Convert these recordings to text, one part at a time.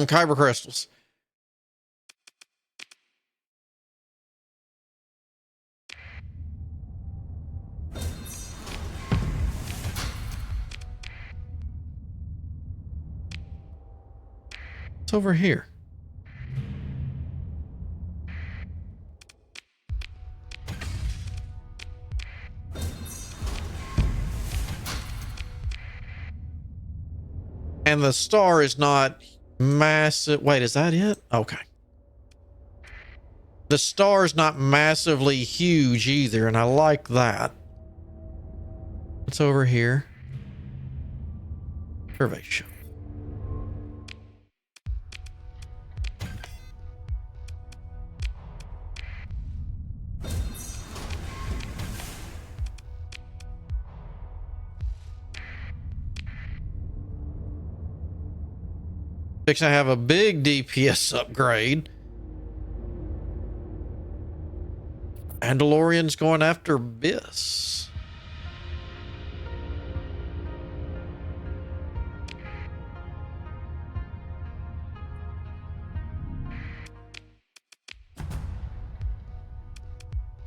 Kyber crystals. It's over here. And the star is not massive. Wait, is that it? Okay. The star is not massively huge either, and I like that. What's over here? Curvature. Fixing to have a big DPS upgrade. Mandalorian's going after Biss.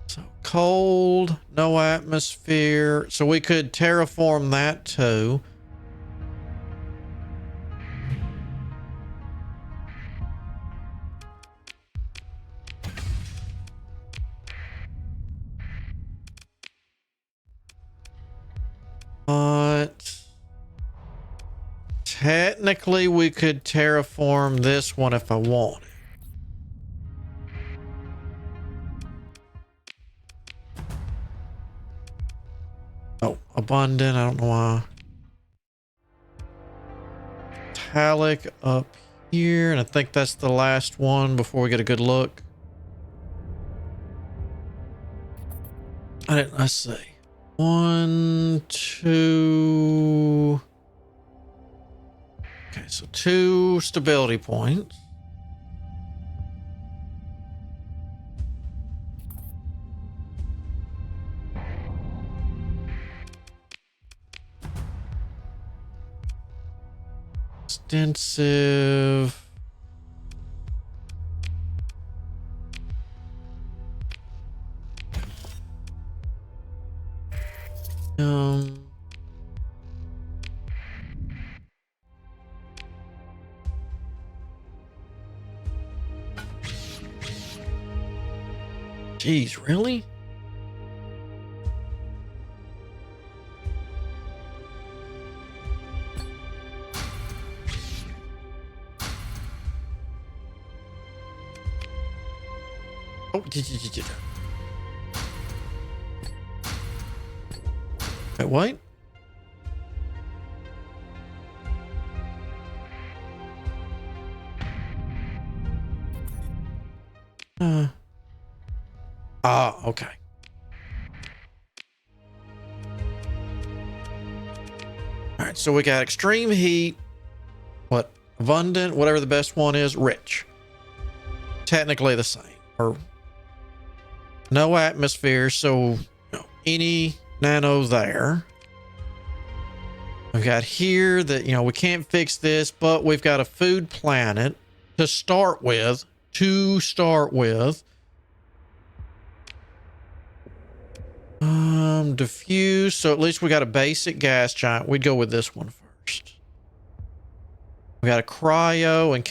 So cold, no atmosphere. So we could terraform that too. But technically we could terraform this one if I wanted. Oh, abundant. I don't know why. Metallic up here, and I think that's the last one before we get a good look. Let's see. 1, 2. Okay, so 2 stability points. Extensive. Jeez, really? Oh, wait, what? Okay. All right, so we got extreme heat, what, abundant, whatever the best one is, rich. Technically the same, or no atmosphere, so you know, any nano there. We've got here that, you know, we can't fix this, but we've got a food planet to start with. Diffuse, so at least we got a basic gas giant. We'd go with this one first. We got a cryo and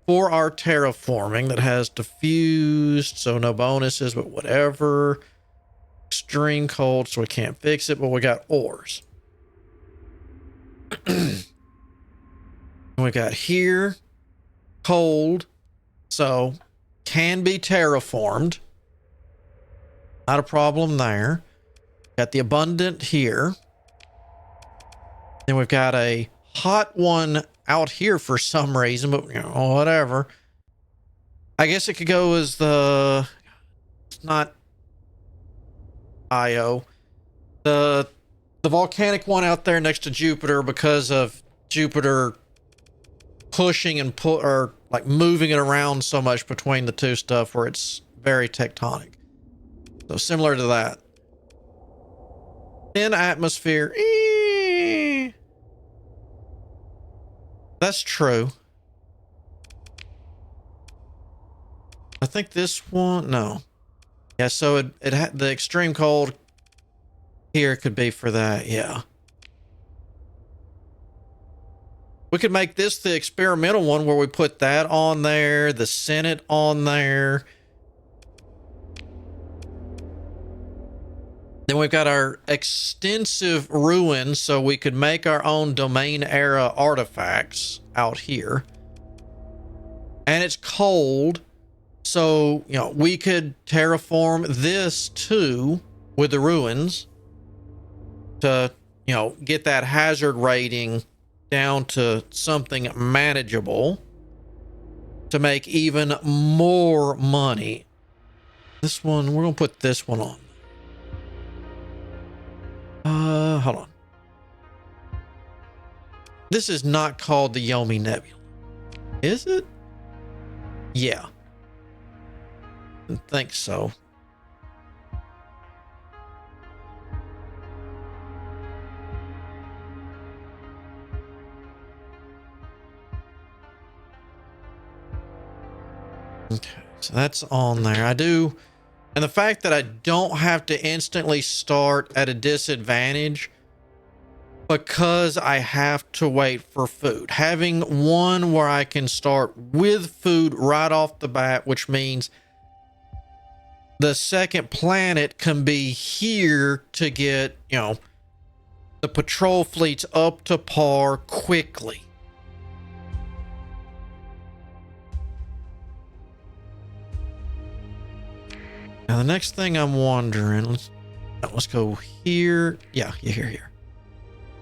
for our terraforming that has diffused, so no bonuses, but whatever. Extreme cold, so we can't fix it, but we got ores. We got here cold, so can be terraformed. Not a problem there. Got the abundant here. Then we've got a hot one out here for some reason, but you know, whatever. I guess it could go as the, not Io, the volcanic one out there next to Jupiter, because of Jupiter pushing and or like moving it around so much between the two stuff where it's very tectonic. So similar to that. In atmosphere. That's true. think this one, no. Yeah, so it had the extreme cold here could be for that, yeah. We could make this the experimental one where we put that on there, the Senate on there. Then we've got our extensive ruins, so we could make our own domain era artifacts out here. And it's cold, so, you know, we could terraform this too with the ruins to, you know, get that hazard rating down to something manageable to make even more money. This one, we're gonna put this one on. Hold on. This is not called the Yomi Nebula, is it? Yeah, I think so. Okay, so that's on there. I do, and the fact that I don't have to instantly start at a disadvantage because I have to wait for food. Having one where I can start with food right off the bat, which means the second planet can be here to get, you know, the patrol fleets up to par quickly. Now the next thing I'm wondering, let's go here. Yeah, here.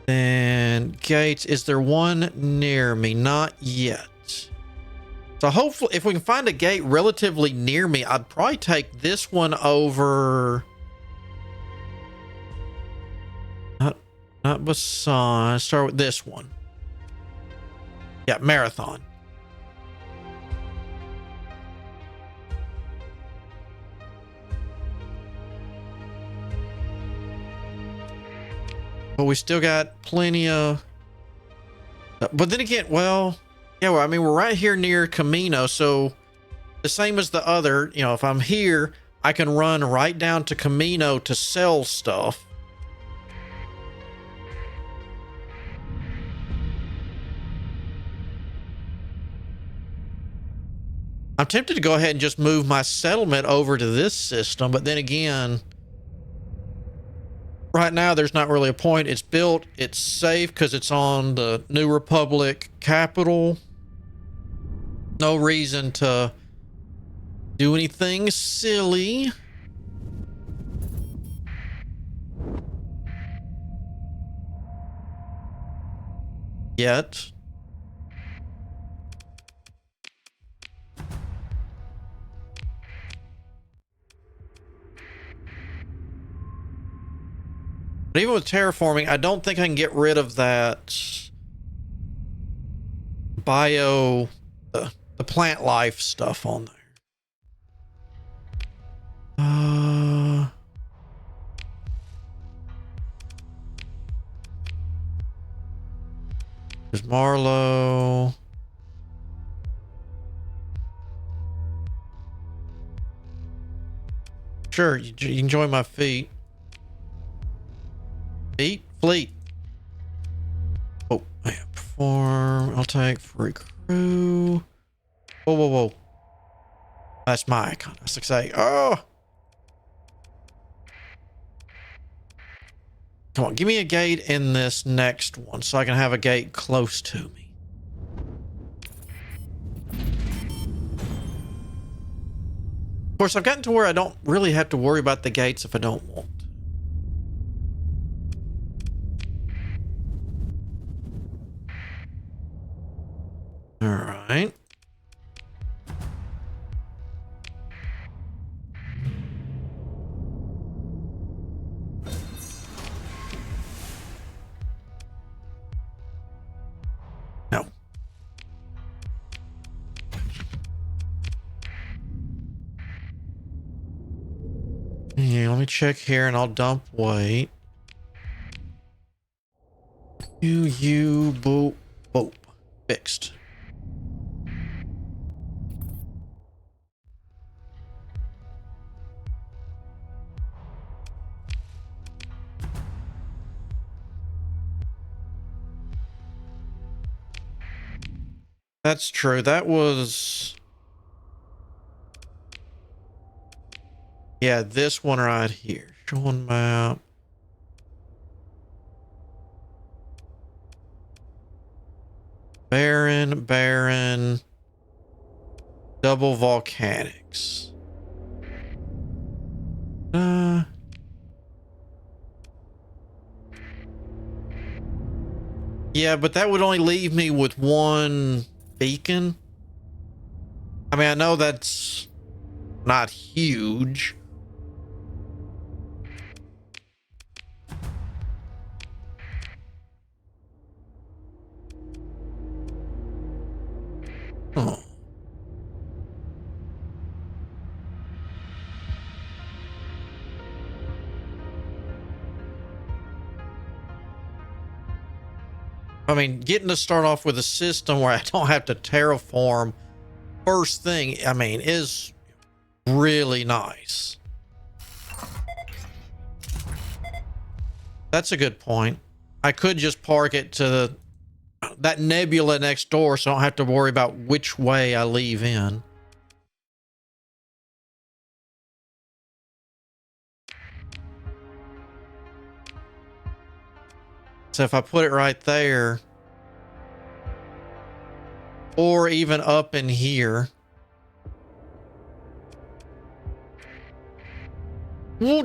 And gates, is there one near me? Not yet. So hopefully if we can find a gate relatively near me, I'd probably take this one over. Not Basan. Start with this one. Yeah, Marathon. But we still got plenty of... But then again, well, yeah, well, I mean, we're right here near Camino, so the same as the other, you know, if I'm here, I can run right down to Camino to sell stuff. I'm tempted to go ahead and just move my settlement over to this system, but then again... Right now, there's not really a point. It's built, it's safe because it's on the New Republic capital. No reason to do anything silly. Yet. But even with terraforming, I don't think I can get rid of that bio, the plant life stuff on there. There's Marlowe. Sure, you can join my feet. Fleet. Oh, yeah, perform. I'll take free crew. Whoa. That's my icon. That's like say, oh. Come on, give me a gate in this next one so I can have a gate close to me. Of course, I've gotten to where I don't really have to worry about the gates if I don't want. All right. No. Yeah, let me check here and I'll dump weight. Boop. Fixed. That's true. That was... Yeah, this one right here. Showing map. Barren. Double volcanics. Yeah, but that would only leave me with one beacon. I mean, I know that's not huge. Oh. I mean, getting to start off with a system where I don't have to terraform first thing, I mean, is really nice. That's a good point. I could just park it to that nebula next door so I don't have to worry about which way I leave in. So if I put it right there, or even up in here. Because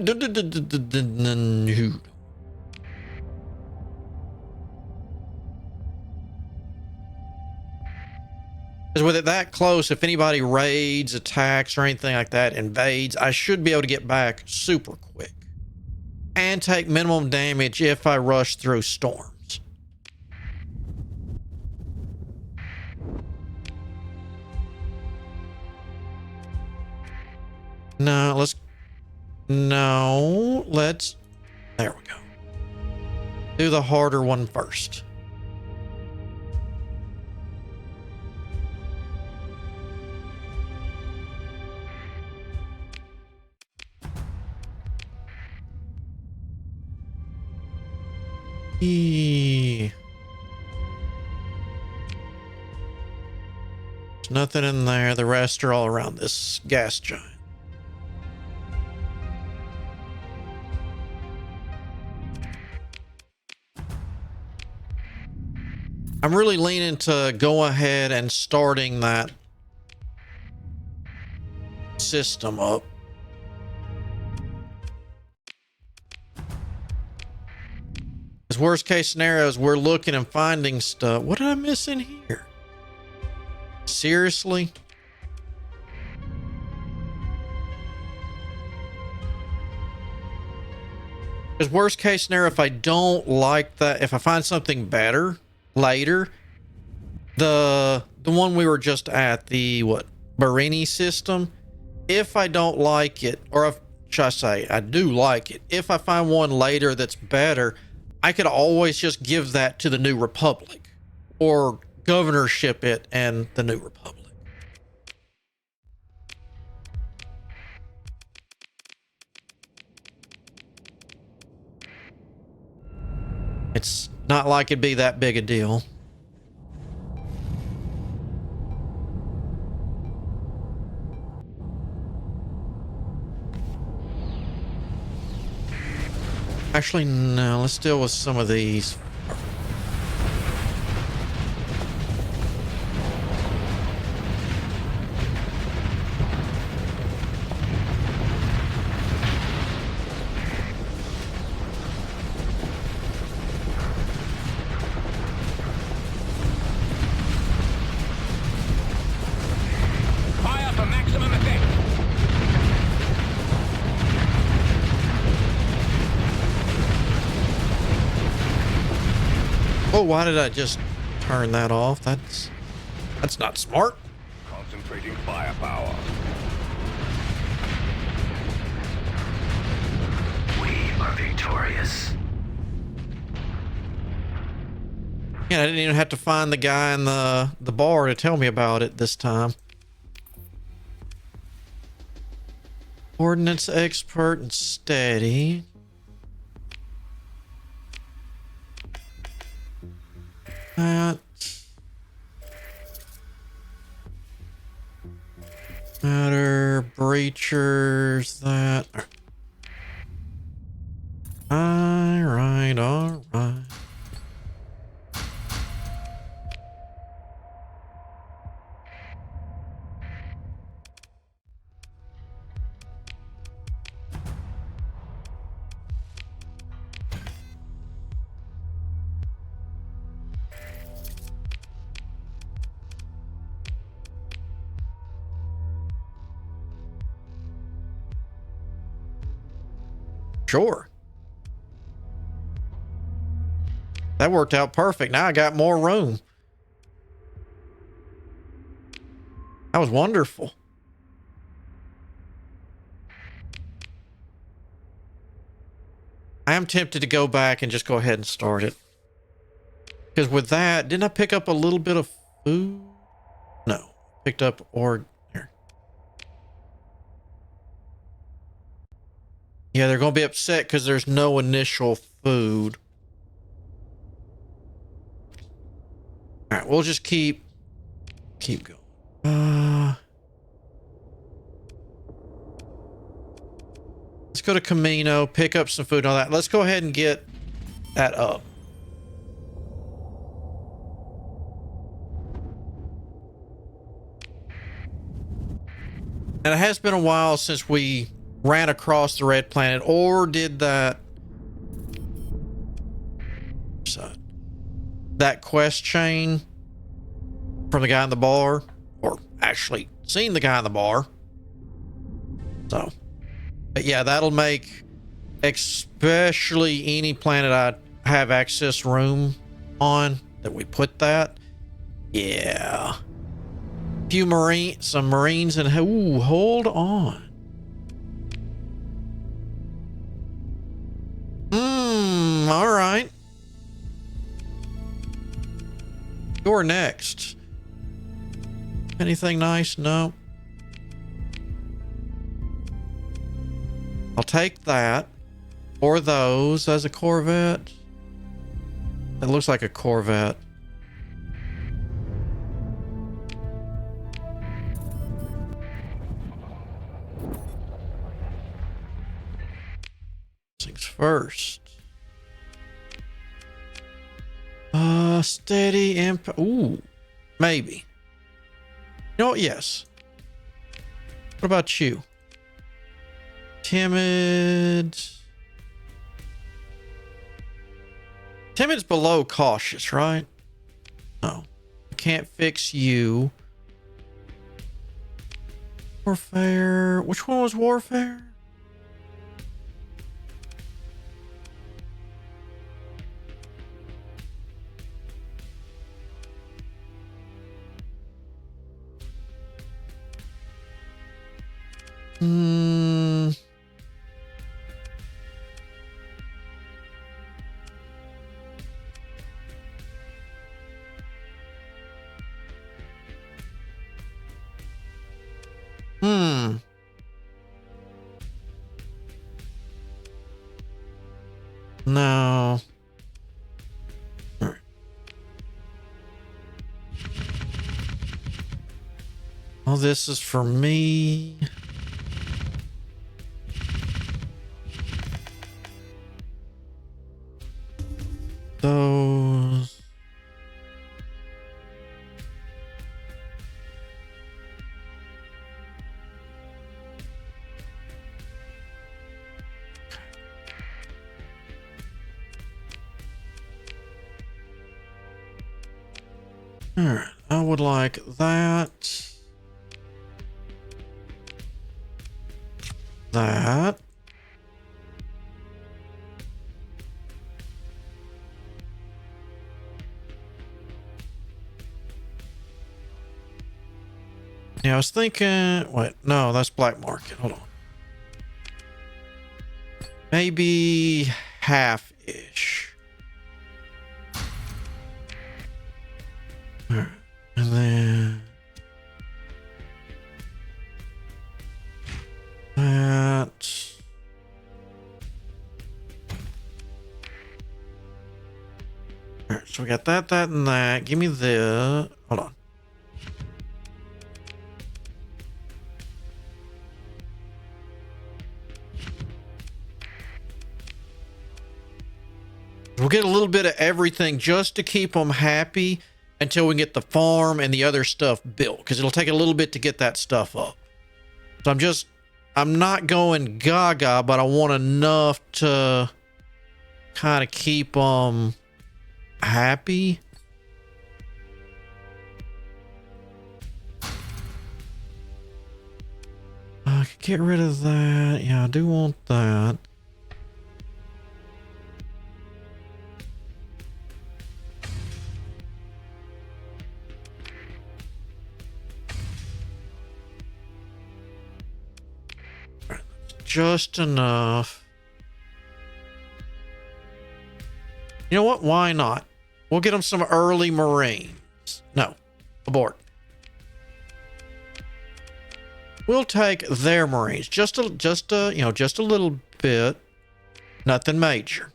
with it that close, if anybody raids, attacks, or anything like that, invades, I should be able to get back super quick. And take minimum damage if I rush through storms. Let's... There we go. Do the harder one first. There's nothing in there. The rest are all around this gas giant. I'm really leaning to go ahead and starting that system up. As worst case scenarios, we're looking and finding stuff. What did I miss in here? Seriously? Because worst case scenario, if I don't like that, if I find something better later, the one we were just at, the Barini system, if I don't like it, or if, should I say, I do like it, if I find one later that's better, I could always just give that to the New Republic or governorship it and the New Republic. It's not like it'd be that big a deal. Actually, no, let's deal with some of these. Fire for maximum effect. Oh, why did I just turn that off? That's not smart. Concentrating firepower. We are victorious. Yeah, I didn't even have to find the guy in the bar to tell me about it this time. Ordnance expert and steady. That. breachers, that. All right, all right. Sure. That worked out perfect. Now I got more room. That was wonderful. I am tempted to go back and just go ahead and start it. Because with that, didn't I pick up a little bit of food? No. Picked up here. Yeah, they're going to be upset because there's no initial food. All right, we'll just keep going. Let's go to Camino, pick up some food and all that. Let's go ahead and get that up. And it has been a while since we ran across the red planet or did that quest chain from the guy in the bar, or actually seen the guy in the bar. So, but yeah, that'll make especially any planet I have access room on that we put that. Yeah. Some Marines, and ooh, hold on. All right. You're next. Anything nice? No. I'll take that. Or those as a Corvette. It looks like a Corvette. Things first. Steady impact. Ooh, maybe. You know what? Yes. What about you? Timid. Timid's below cautious, right? No. Can't fix you. Warfare. Which one was warfare? No. Oh, this is for me. Those. All right, I would like that. That. Yeah, I was thinking, wait, no, that's black market. Hold on. Maybe half-ish. All right. And then that. All right, so we got that, and that. Give me the, hold on. get a little bit of everything just to keep them happy until we get the farm and the other stuff built, because it'll take a little bit to get that stuff up. So I'm not going gaga, but I want enough to kind of keep them happy. I could get rid of that. Yeah, I do want that. Just enough. You know what? Why not? We'll get them some early Marines. No, abort. We'll take their Marines. Just a little bit. Nothing major.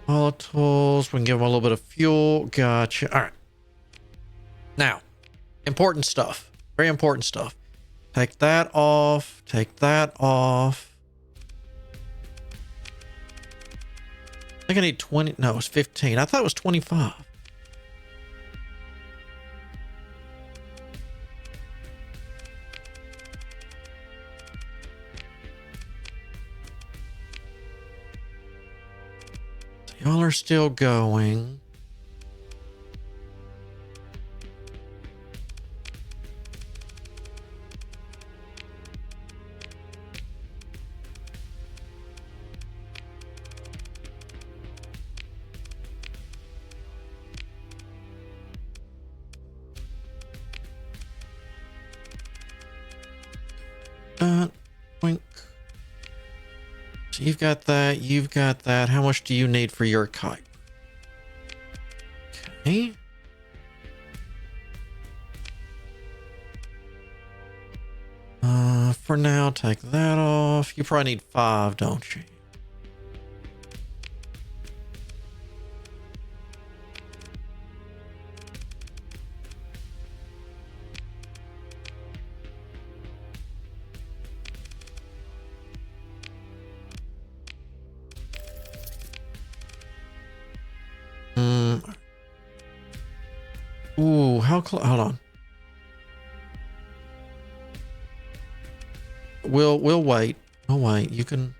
Volatiles. We can give them a little bit of fuel. Gotcha. All right. Now, important stuff. Very important stuff. Take that off. Take that off. I think I need 20. No, it's 15. I thought it was 25. Y'all are still going. Wink. So you've got that. You've got that. How much do you need for your kite? Okay. For now, take that off. You probably need 5, don't you? Ooh, how close? Hold on. We'll wait. We'll wait. You can.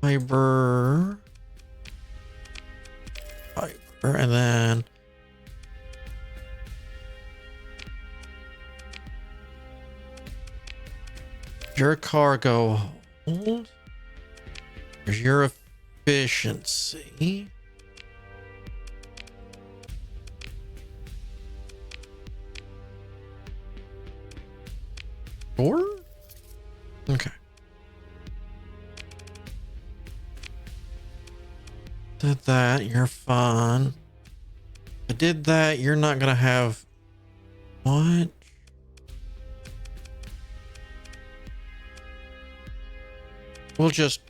Fiber, and then your cargo hold. There's your efficiency. Sure? Okay. Did that, you're fine. I did that, you're not gonna have what? We'll just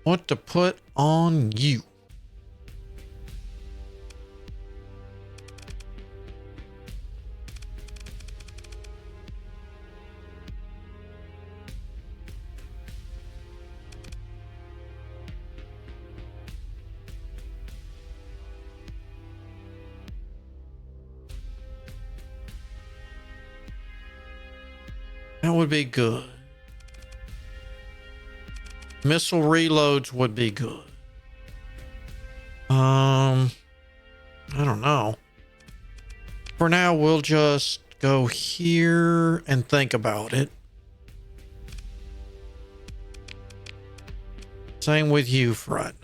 what to put on you? That would be good. Missile reloads would be good. I don't know. For now, we'll just go here and think about it. Same with you for right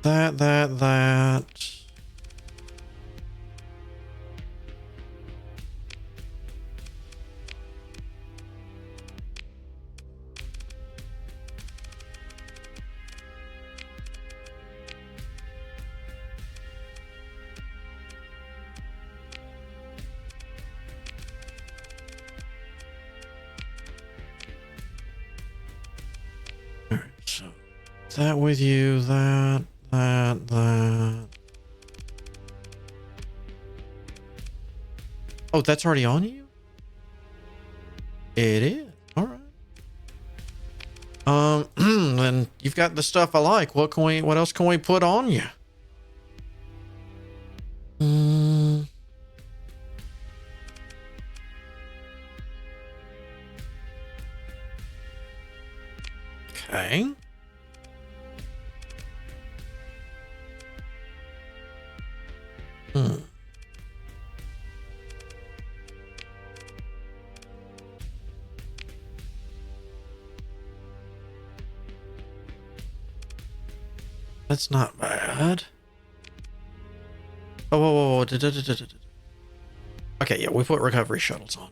now. That. That with you, that. Oh, that's already on you? It is. All right. Then you've got the stuff I like. What else can we put on you? Okay. That's not bad. Oh, whoa. Okay, yeah, we put recovery shuttles on.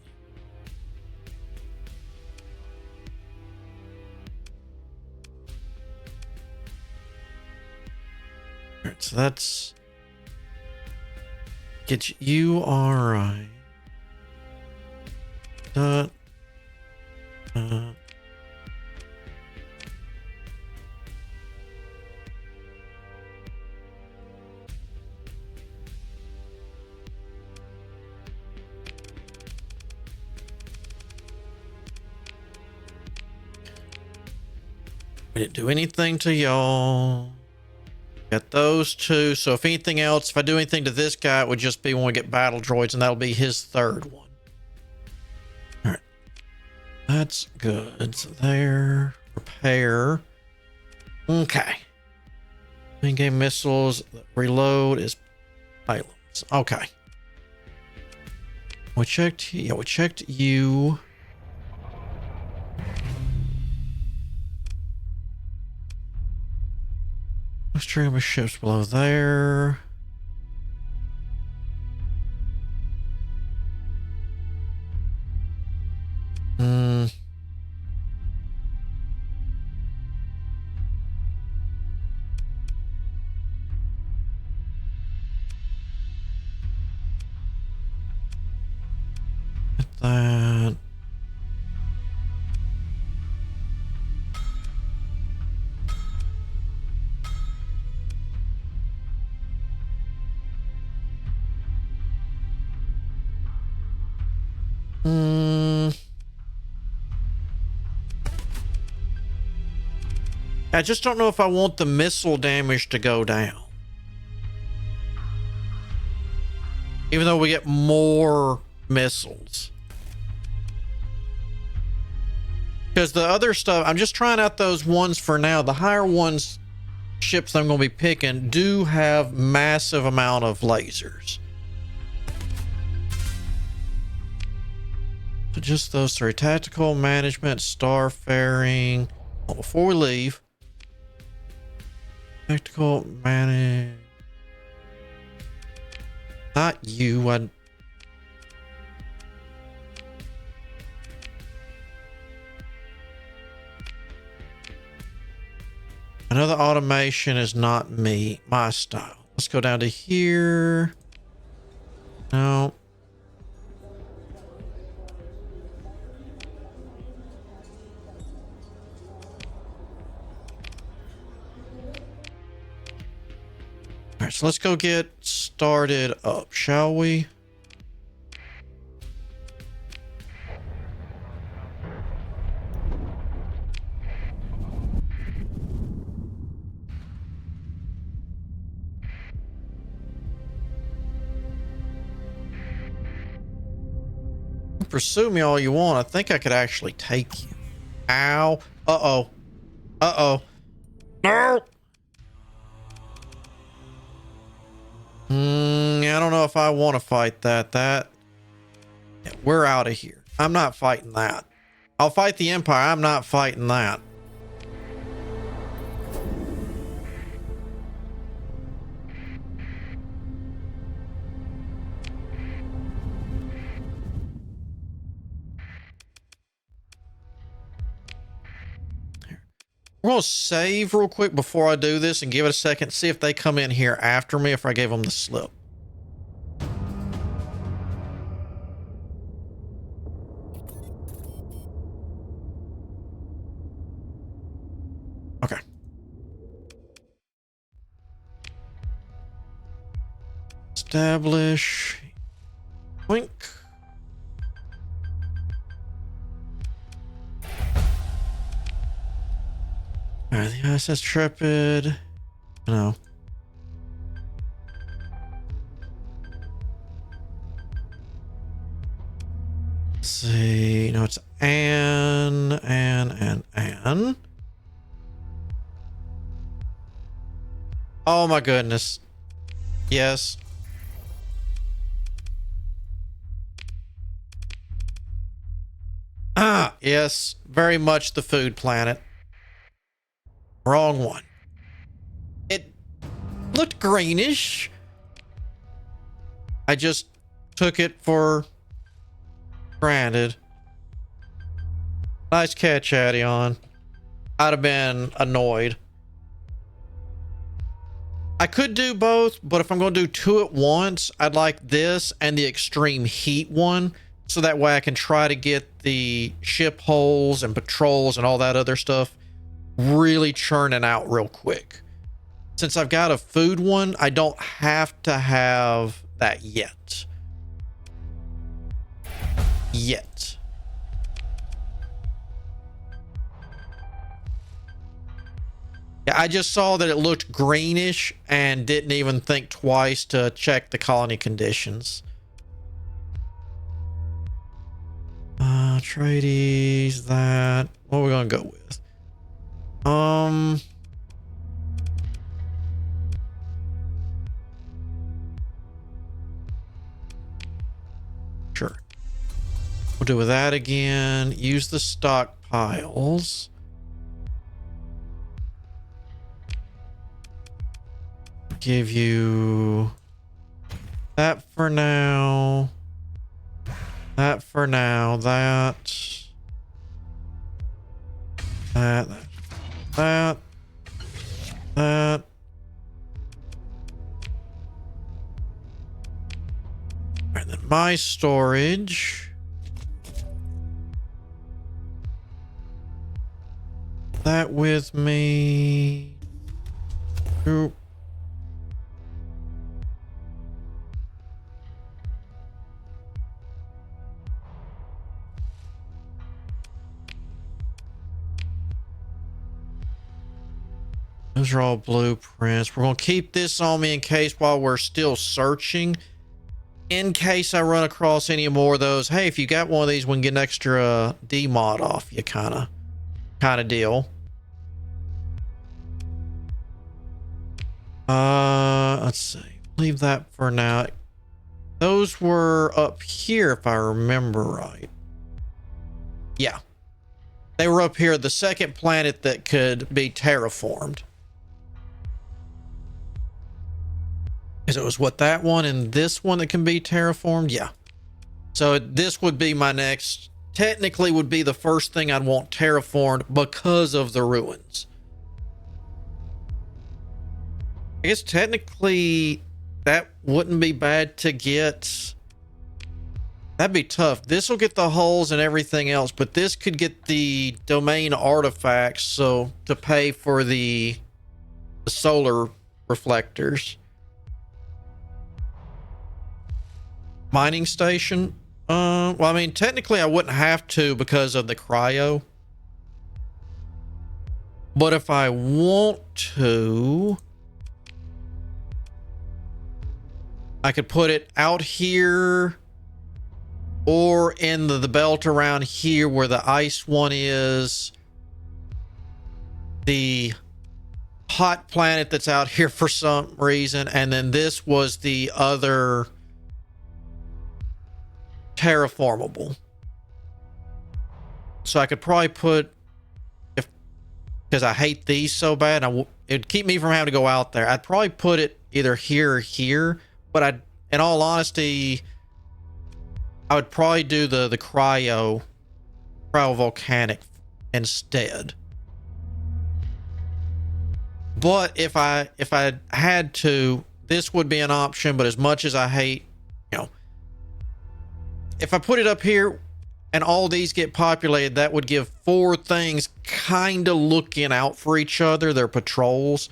All right, so that's get you all right. We didn't do anything to y'all. Got those two. So if anything else, if I do anything to this guy, it would just be when we get battle droids, and that'll be his third one. All right. That's good. So there. Repair. Okay. In-game missiles. Reload is payloads. Okay. We checked. Yeah, we checked you. Stream of ships below there. Get that. I just don't know if I want the missile damage to go down. Even though we get more missiles. Because the other stuff, I'm just trying out those ones for now. The higher ones, ships I'm going to be picking, do have massive amount of lasers. So just those three. Tactical management, starfaring. Oh, before we leave. Tactical manage. Not you. I know the automation is not my style. Let's go down to here. No. All right, so let's go get started up, shall we? Pursue me all you want. I think I could actually take you. Ow. Uh-oh. Uh-oh. No! I don't know if I want to fight that. Yeah, we're out of here. I'm not fighting that. I'll fight the Empire. I'm not fighting that. We're going to save real quick before I do this and give it a second. See if they come in here after me, if I gave them the slip. Okay. Establish. Blink. Alright, the ISS Trepid. No. Let's see. No, it's Anne. Oh my goodness. Yes. Ah, yes. Very much the food planet. Wrong one. It looked greenish. I just took it for granted. Nice catch, Adion. I'd have been annoyed. I could do both, but if I'm going to do two at once, I'd like this and the extreme heat one, so that way I can try to get the ship holes and patrols and all that other stuff really churning out real quick. Since I've got a food one, I don't have to have that yet. Yeah, I just saw that it looked greenish and didn't even think twice to check the colony conditions. Trades that. What are we gonna go with? Sure. We'll do with that again. Use the stockpiles. Give you that for now. That for now. That. And then my storage. That with me. Oop. Those are all blueprints. We're going to keep this on me in case while we're still searching. In case I run across any more of those. Hey, if you got one of these, we can get an extra D mod off you kind of deal. Let's see. Leave that for now. Those were up here if I remember right. Yeah. They were up here, the second planet that could be terraformed. Because it was what, that one and this one that can be terraformed? Yeah. So this would be my next, technically would be the first thing I'd want terraformed because of the ruins. I guess technically that wouldn't be bad to get. That'd be tough. This will get the holes and everything else, but this could get the domain artifacts, so to pay for the solar reflectors. Mining station. Well, I mean, technically I wouldn't have to because of the cryo. But if I want to, I could put it out here or in the belt around here where the ice one is. The hot planet that's out here for some reason. And then this was the other terraformable. So I could probably put, if because I hate these so bad, it'd keep me from having to go out there. I'd probably put it either here or here, but in all honesty, I would probably do the cryovolcanic instead. But if I had to, this would be an option. But as much as I hate, if I put it up here and all these get populated, that would give 4 things kind of looking out for each other. They're patrols,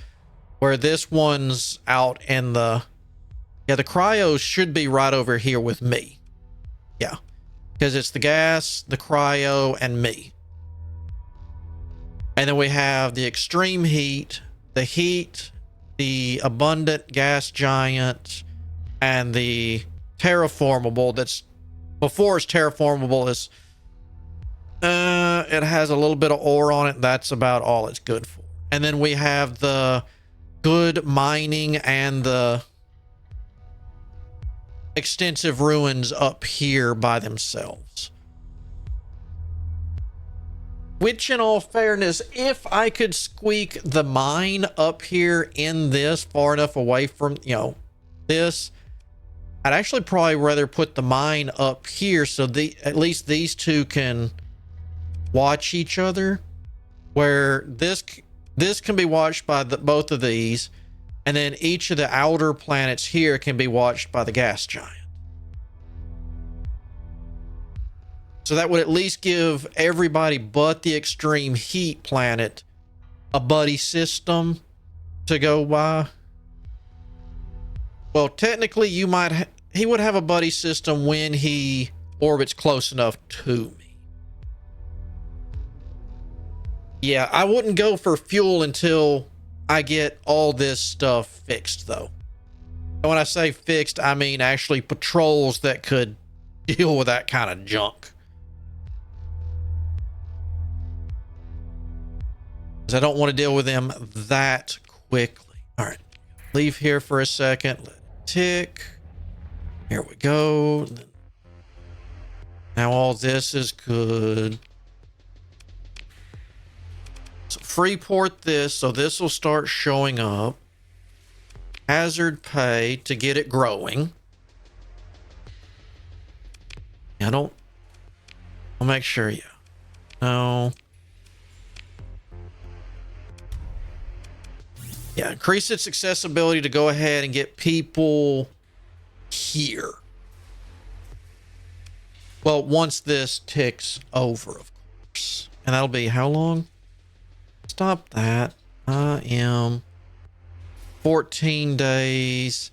where this one's out in the Yeah, the cryos should be right over here with me. Yeah, because it's the gas, the cryo, and me. And then we have the extreme heat, the abundant gas giant, and the terraformable. That's before it's terraformable is it has a little bit of ore on it. That's about all it's good for. And then we have the good mining and the extensive ruins up here by themselves. Which, in all fairness, if I could squeak the mine up here in this far enough away from, this, I'd actually probably rather put the mine up here so at least these two can watch each other. Where this can be watched by both of these, and then each of the outer planets here can be watched by the gas giant. So that would at least give everybody but the extreme heat planet a buddy system to go by. Well, technically he would have a buddy system when he orbits close enough to me. Yeah, I wouldn't go for fuel until I get all this stuff fixed, though. And when I say fixed, I mean actually patrols that could deal with that kind of junk. Because I don't want to deal with them that quickly. All right, leave here for a second. Let it tick. Here we go. Now all this is good. So freeport this, so this will start showing up. Hazard pay to get it growing. I'll make sure, yeah. No. Yeah, increase its accessibility to go ahead and get people here. Well, once this ticks over, of course. And that'll be how long? Stop that. I am 14 days.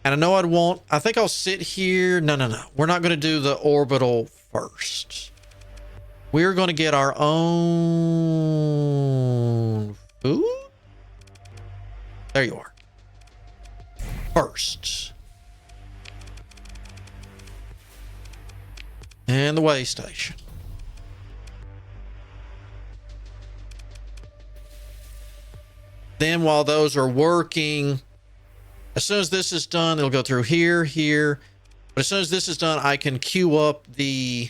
And I know I think I'll sit here. No. We're not going to do the orbital first. We're going to get our own food. There you are. First. And the way station. Then while those are working, as soon as this is done, it'll go through here. But as soon as this is done, I can queue up the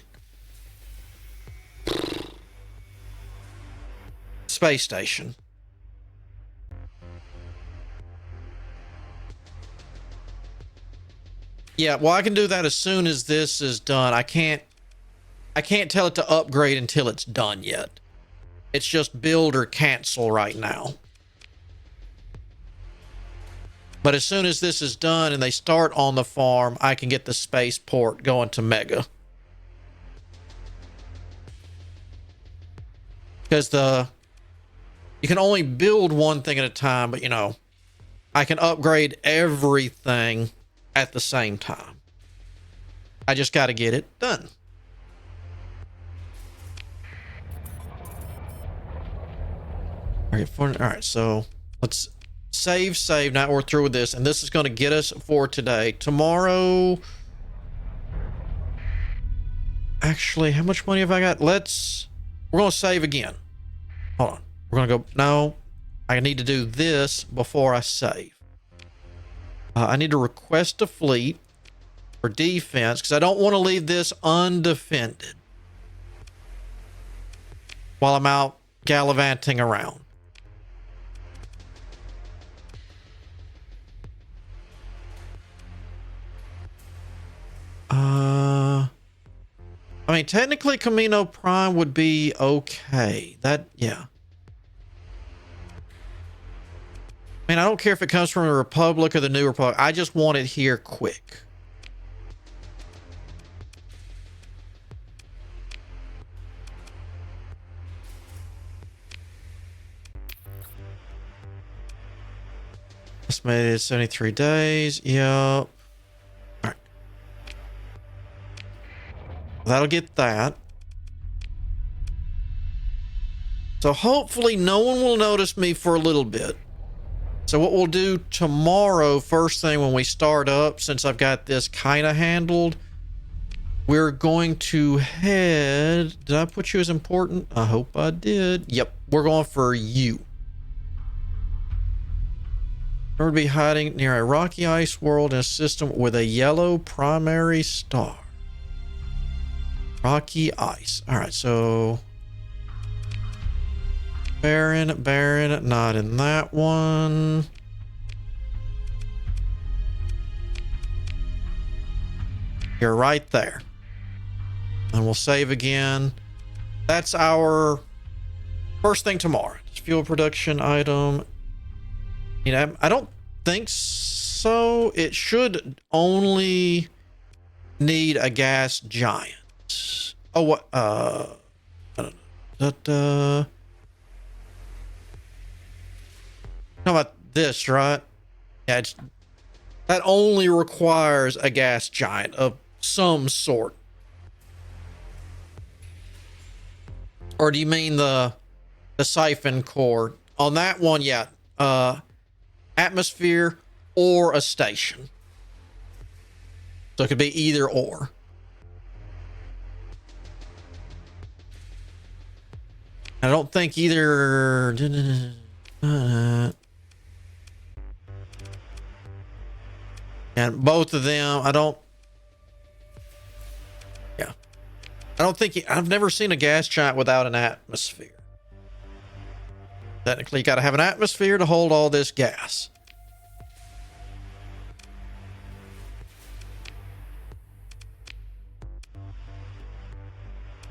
space station. Yeah, well, I can do that as soon as this is done. I can't tell it to upgrade until it's done yet. It's just build or cancel right now. But as soon as this is done and they start on the farm, I can get the spaceport going to Mega. Because you can only build one thing at a time, but I can upgrade everything at the same time. I just got to get it done. All right, so let's save. Now we're through with this, and this is going to get us for today. Tomorrow, actually, how much money have I got? We're going to save again. Hold on. We're going to go, no, I need to do this before I save. I need to request a fleet for defense because I don't want to leave this undefended while I'm out gallivanting around. I mean, technically Camino Prime would be okay. Yeah. I mean, I don't care if it comes from the Republic or the New Republic. I just want it here quick. Estimated 73 days. Yep. All right. That'll get that. So hopefully no one will notice me for a little bit. So what we'll do tomorrow, first thing when we start up, since I've got this kind of handled, we're going to head... Did I put you as important? I hope I did. Yep, we're going for you. We're going to be hiding near a rocky ice world in a system with a yellow primary star. Rocky ice. All right, so... Baron, not in that one. You're right there. And we'll save again. That's our first thing tomorrow. It's fuel production item. You know, I don't think so. It should only need a gas giant. Oh, what? I don't know. How about this, right? Yeah, that only requires a gas giant of some sort. Or do you mean the siphon core? On that one, yeah. Atmosphere or a station. So it could be either or. I don't think either... And both of them, I don't think... I've never seen a gas giant without an atmosphere. Technically, you got to have an atmosphere to hold all this gas.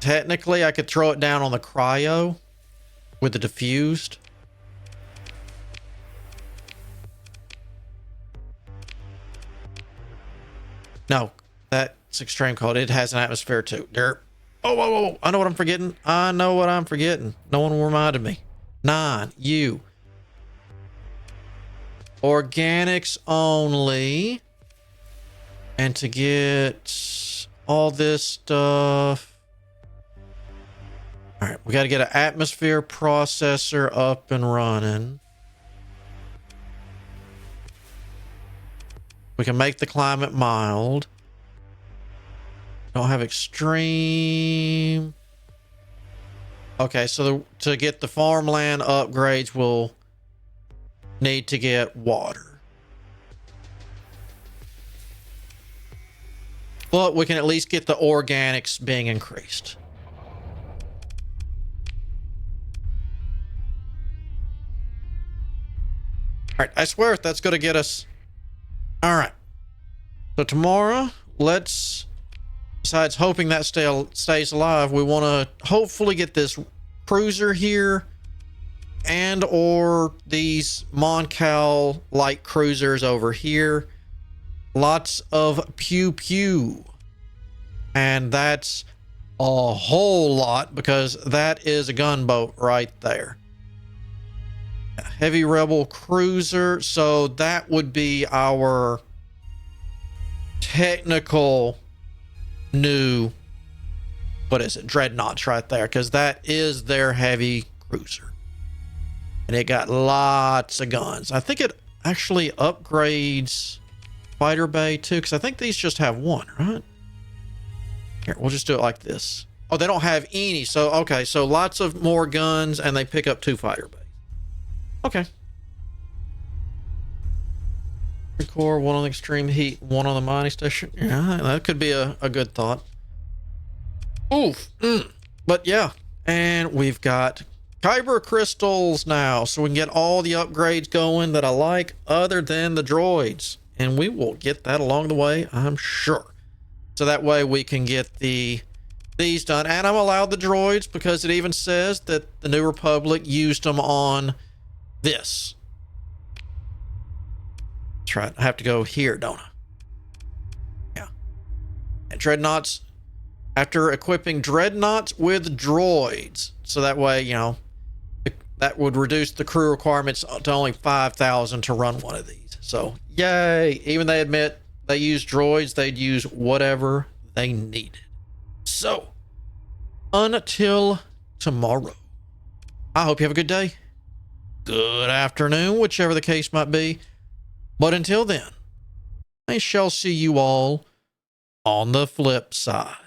Technically, I could throw it down on the cryo with the diffused. No, that's extreme cold. It has an atmosphere too. Derp. Oh, whoa, whoa, whoa. I know what I'm forgetting. I know what I'm forgetting. No one reminded me. 9, you. Organics only. And to get all this stuff. All right, we got to get an atmosphere processor up and running. We can make the climate mild. Don't have extreme. Okay, so to get the farmland upgrades, we'll need to get water. But we can at least get the organics being increased. All right, I swear that's going to get us... All right. So tomorrow, let's... Besides hoping that stays alive, we want to hopefully get this cruiser here and or these Moncal light cruisers over here. Lots of pew pew. And that's a whole lot because that is a gunboat right there. A heavy rebel cruiser. So that would be our technical new, what is it, dreadnoughts right there, because that is their heavy cruiser and it got lots of guns. I think it actually upgrades fighter bay too, because I think these just have one, right? Here, we'll just do it like this. Oh, they don't have any. So okay, so lots of more guns and they pick up 2 fighter bays. Okay. Core, 1 on the extreme heat, 1 on the mining station. Yeah, that could be a good thought. Oof. But yeah, and we've got kyber crystals now, so we can get all the upgrades going that I like other than the droids, and we will get that along the way, I'm sure. So that way we can get these done, and I'm allowed the droids because it even says that the New Republic used them on this. That's right. I have to go here, don't I? Yeah. And dreadnoughts, after equipping dreadnoughts with droids. So that way, you know, that would reduce the crew requirements to only 5,000 to run one of these. So, yay. Even they admit they use droids, they'd use whatever they needed. So, until tomorrow, I hope you have a good day, good afternoon, whichever the case might be. But until then, I shall see you all on the flip side.